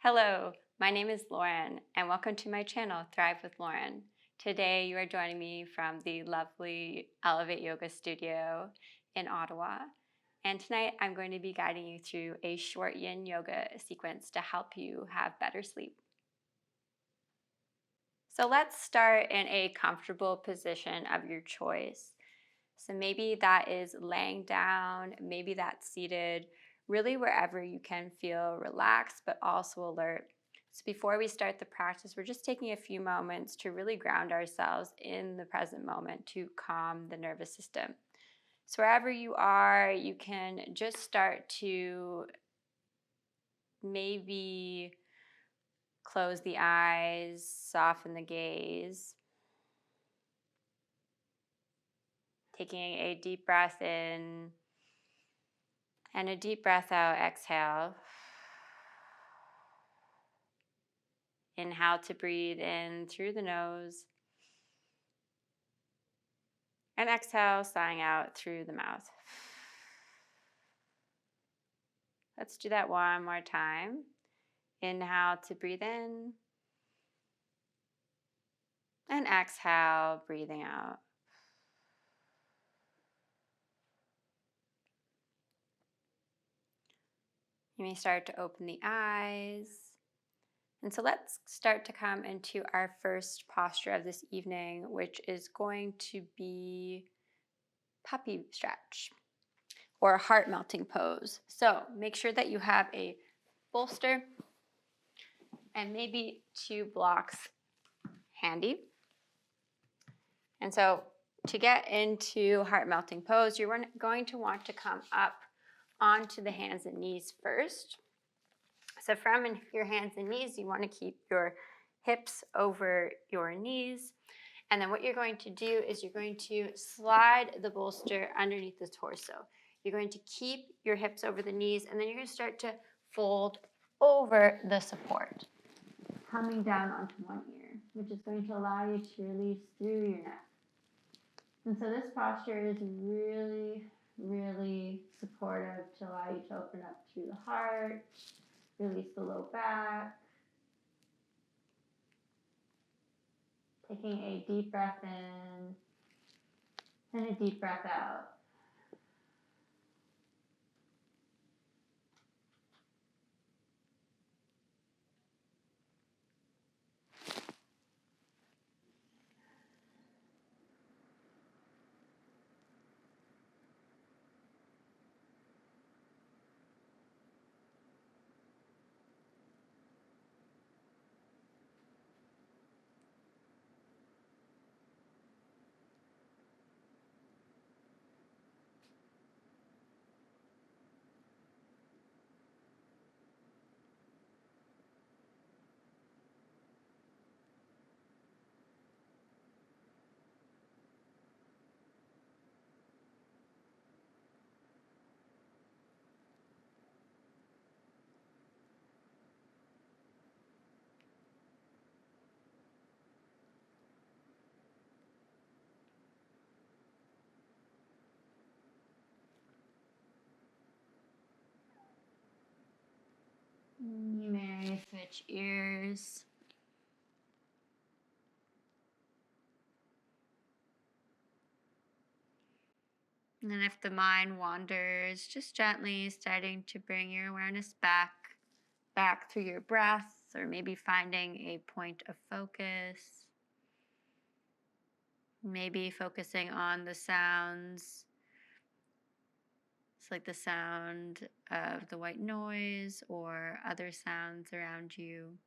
Hello, my name is Lauren, and welcome to my channel, Thrive with Lauren. Today, you are joining me from the lovely Elevate Yoga Studio in Ottawa. And tonight, I'm going to be guiding you through a short Yin Yoga sequence to help you have better sleep. So let's start in a comfortable position of your choice. So maybe that is laying down, maybe that's seated, really wherever you can feel relaxed but also alert. So before we start the practice, we're just taking a few moments to really ground ourselves in the present moment to calm the nervous system. So wherever you are, you can just start to maybe close the eyes, soften the gaze, taking a deep breath in and a deep breath out, exhale. Inhale to breathe in through the nose. And exhale, sighing out through the mouth. Let's do that one more time. Inhale to breathe in. And exhale, breathing out. You may start to open the eyes. And so let's start to come into our first posture of this evening, which is going to be puppy stretch or heart melting pose. So make sure that you have a bolster and maybe 2 blocks handy. And so to get into heart melting pose, you're going to want to come up onto the hands and knees first. So from your hands and knees, you want to keep your hips over your knees. And then what you're going to do is you're going to slide the bolster underneath the torso. You're going to keep your hips over the knees, and then you're going to start to fold over the support, coming down onto one ear, which is going to allow you to release through your neck. And so this posture is really, really supportive to allow you to open up through the heart, release the low back. Taking a deep breath in and a deep breath out. You may switch ears. And then if the mind wanders, just gently starting to bring your awareness back through your breath, or maybe finding a point of focus. Maybe focusing on the sounds. It's like the sound of the white noise or other sounds around you.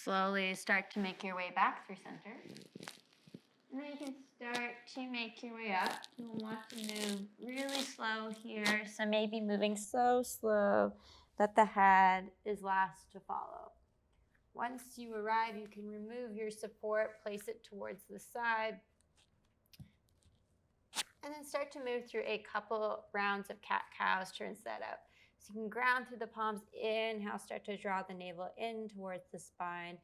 Slowly start to make your way back through center. And then you can start to make your way up. You'll want to move really slow here. So maybe moving so slow that the head is last to follow. Once you arrive, you can remove your support, place it towards the side, and then start to move through a couple rounds of cat-cows to rinse that out. So you can ground through the palms, inhale, start to draw the navel in towards the spine.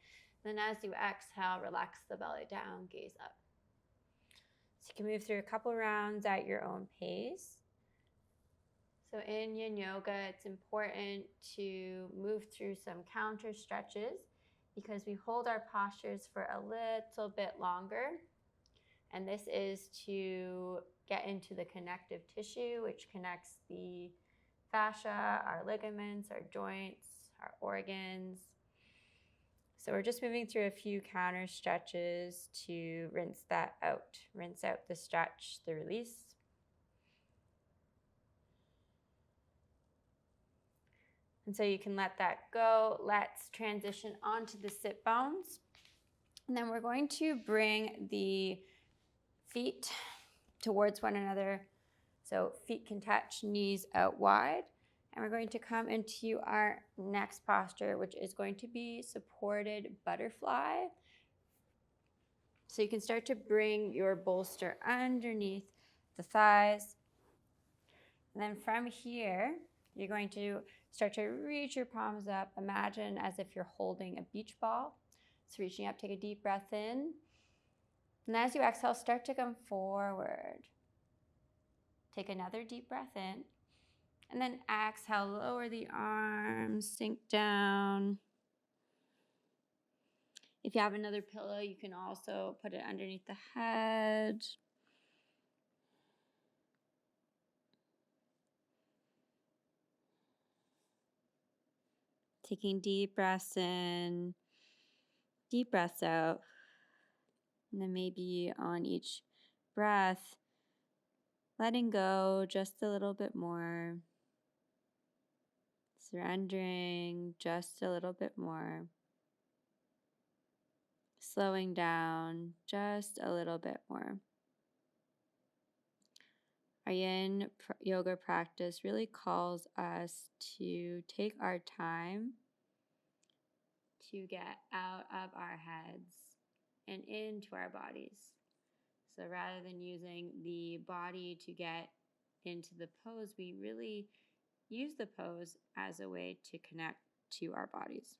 Then as you exhale, relax the belly down, gaze up. So you can move through a couple rounds at your own pace. So in Yin Yoga, it's important to move through some counter stretches because we hold our postures for a little bit longer. And this is to get into the connective tissue, which connects the fascia, our ligaments, our joints, our organs. So we're just moving through a few counter stretches to rinse that out. Rinse out the stretch, the release. And so you can let that go. Let's transition onto the sit bones. And then we're going to bring the feet towards one another. So feet can touch, knees out wide. And we're going to come into our next posture, which is going to be supported butterfly. So you can start to bring your bolster underneath the thighs. And then from here, you're going to start to reach your palms up. Imagine as if you're holding a beach ball. So reaching up, take a deep breath in. And as you exhale, start to come forward. Take another deep breath in. And then exhale, lower the arms, sink down. If you have another pillow, you can also put it underneath the head. Taking deep breaths in, deep breaths out. And then maybe on each breath, letting go just a little bit more. Surrendering just a little bit more. Slowing down just a little bit more. Our Yin Yoga practice really calls us to take our time to get out of our heads and into our bodies. So rather than using the body to get into the pose, we really use the pose as a way to connect to our bodies.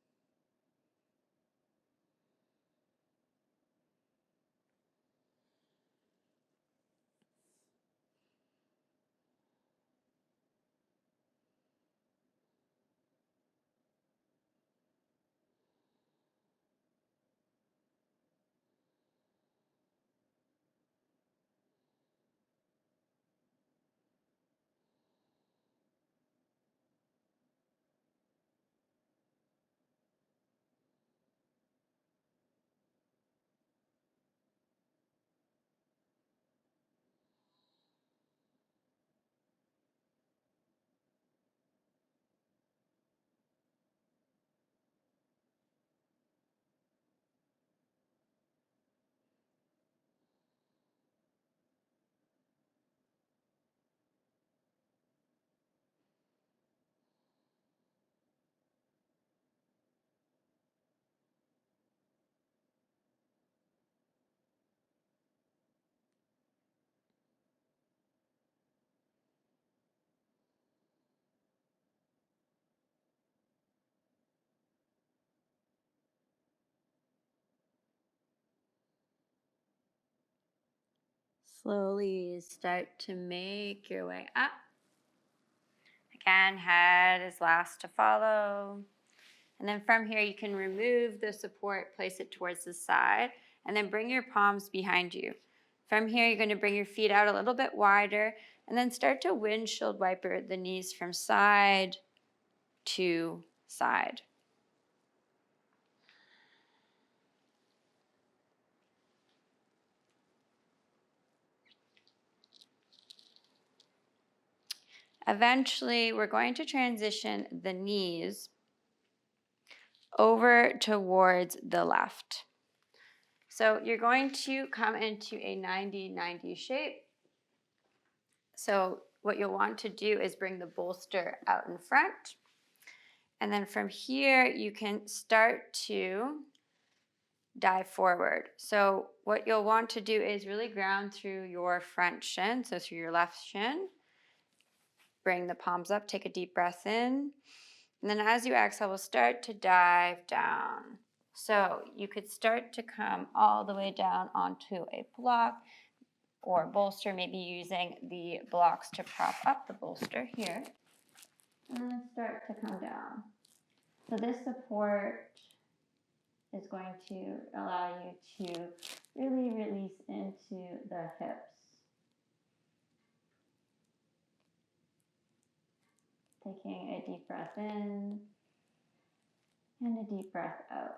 Slowly start to make your way up. Again, head is last to follow. And then from here, you can remove the support, place it towards the side, and then bring your palms behind you. From here, you're going to bring your feet out a little bit wider, and then start to windshield wiper the knees from side to side. Eventually, we're going to transition the knees over towards the left. So you're going to come into a 90-90 shape. So what you'll want to do is bring the bolster out in front. And then from here, you can start to dive forward. So what you'll want to do is really ground through your front shin, so through your left shin. Bring the palms up, take a deep breath in. And then as you exhale, we'll start to dive down. So you could start to come all the way down onto a block or bolster, maybe using the blocks to prop up the bolster here. And then start to come down. So this support is going to allow you to really release into the hips. Taking a deep breath in and a deep breath out.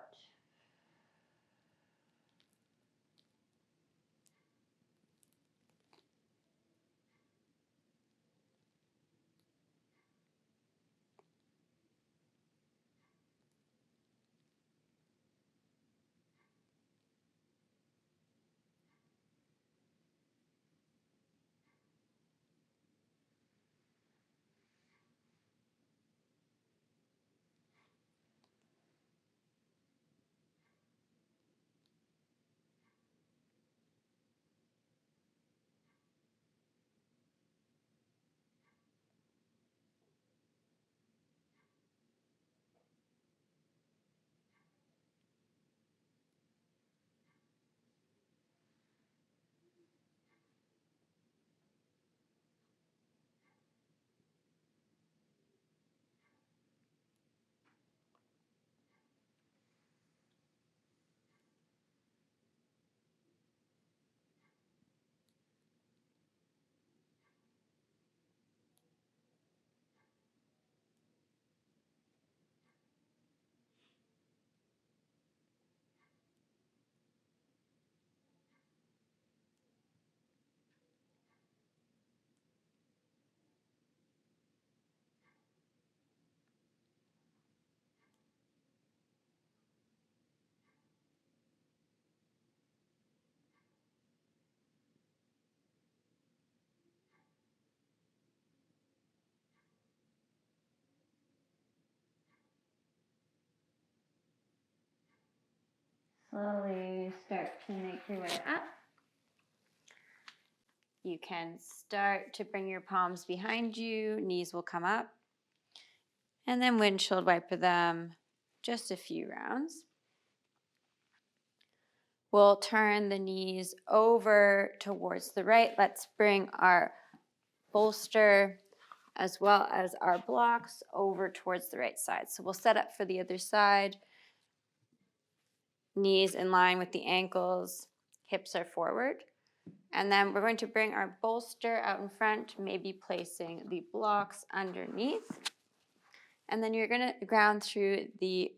Slowly start to make your way up. You can start to bring your palms behind you, knees will come up, and then windshield wiper them just a few rounds. We'll turn the knees over towards the right. Let's bring our bolster as well as our blocks over towards the right side. So we'll set up for the other side. Knees in line with the ankles, hips are forward. And then we're going to bring our bolster out in front, maybe placing the blocks underneath. And then you're going to ground through the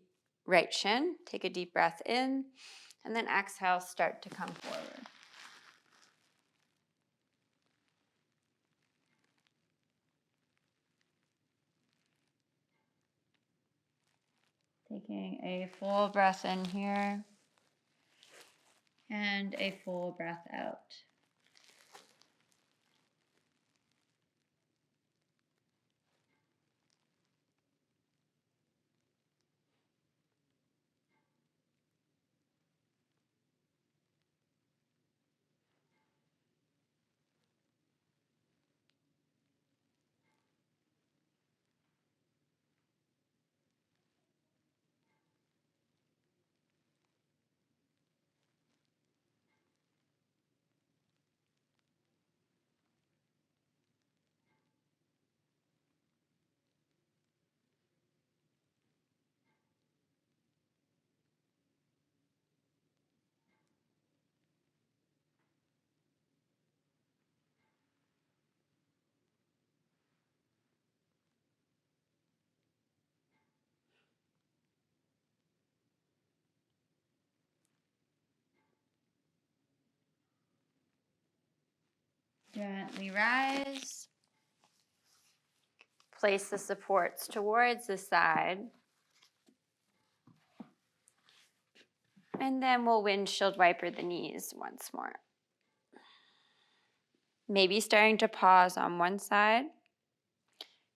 right shin. Take a deep breath in, and then exhale, start to come forward. Taking a full breath in here and a full breath out. Gently rise. Place the supports towards the side. And then we'll windshield wiper the knees once more. Maybe starting to pause on one side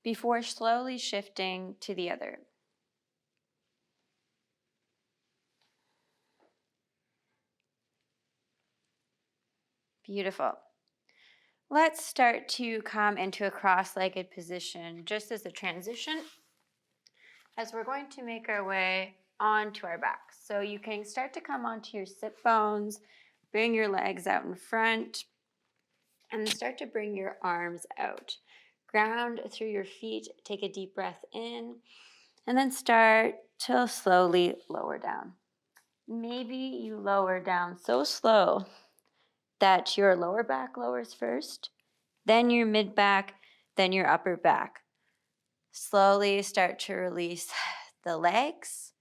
before slowly shifting to the other. Beautiful. Let's start to come into a cross-legged position just as a transition, as we're going to make our way onto our backs. So you can start to come onto your sit bones, bring your legs out in front, and start to bring your arms out. Ground through your feet, take a deep breath in, and then start to slowly lower down. Maybe you lower down so slow that your lower back lowers first, then your mid back, then your upper back. Slowly start to release the legs,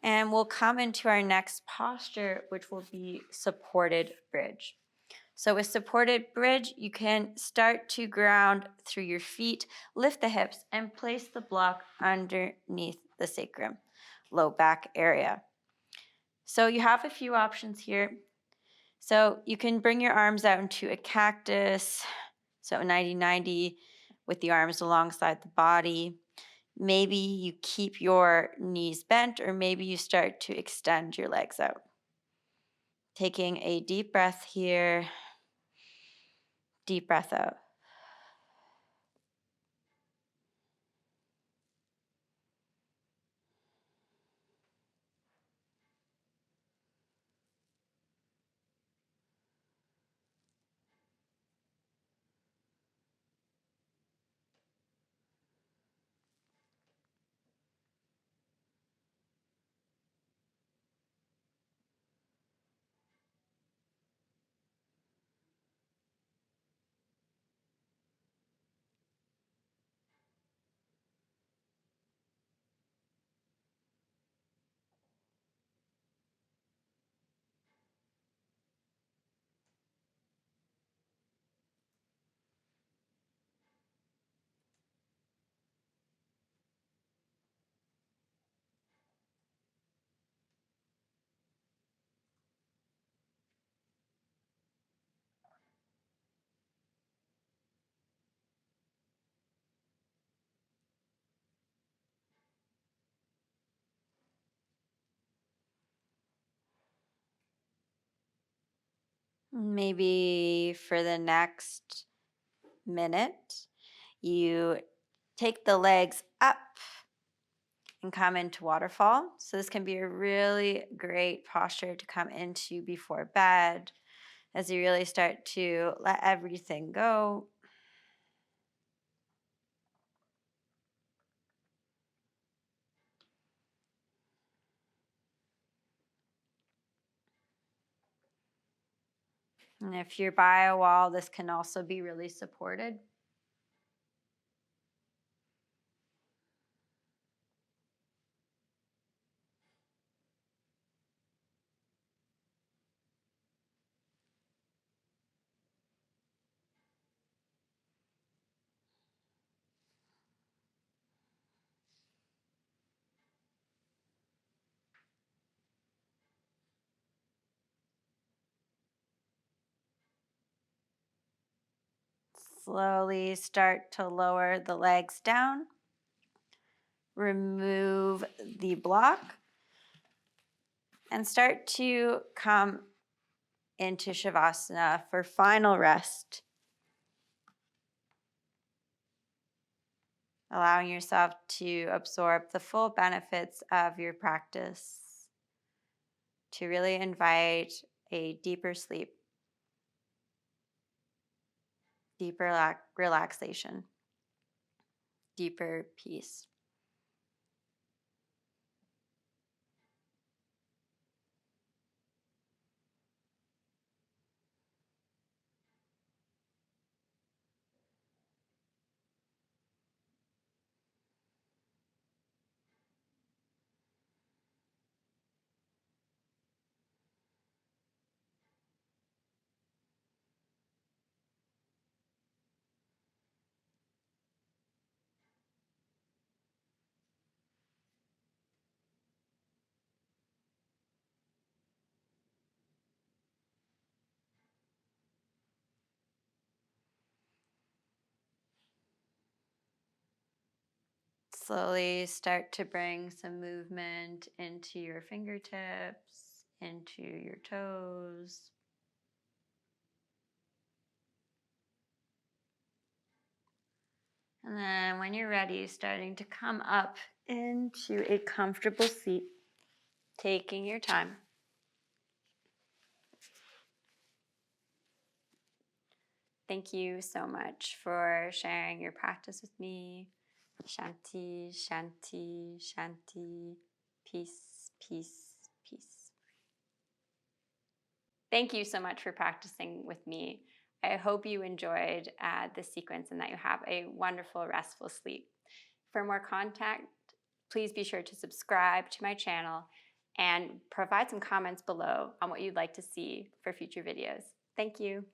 and we'll come into our next posture, which will be supported bridge. So with supported bridge, you can start to ground through your feet, lift the hips, and place the block underneath the sacrum, low back area. So you have a few options here. So you can bring your arms out into a cactus, so 90-90 with the arms alongside the body. Maybe you keep your knees bent, or maybe you start to extend your legs out. Taking a deep breath here, deep breath out. Maybe for the next minute, you take the legs up and come into waterfall. So this can be a really great posture to come into before bed, as you really start to let everything go. And if you're by a wall, this can also be really supported. Slowly start to lower the legs down. Remove the block and start to come into Shavasana for final rest. Allowing yourself to absorb the full benefits of your practice, to really invite a deeper sleep, deeper relaxation, deeper peace. Slowly start to bring some movement into your fingertips, into your toes. And then when you're ready, starting to come up into a comfortable seat, taking your time. Thank you so much for sharing your practice with me. Shanti, Shanti, Shanti. Peace, peace, peace. Thank you so much for practicing with me. I hope you enjoyed this sequence and that you have a wonderful, restful sleep. For more content, please be sure to subscribe to my channel and provide some comments below on what you'd like to see for future videos. Thank you.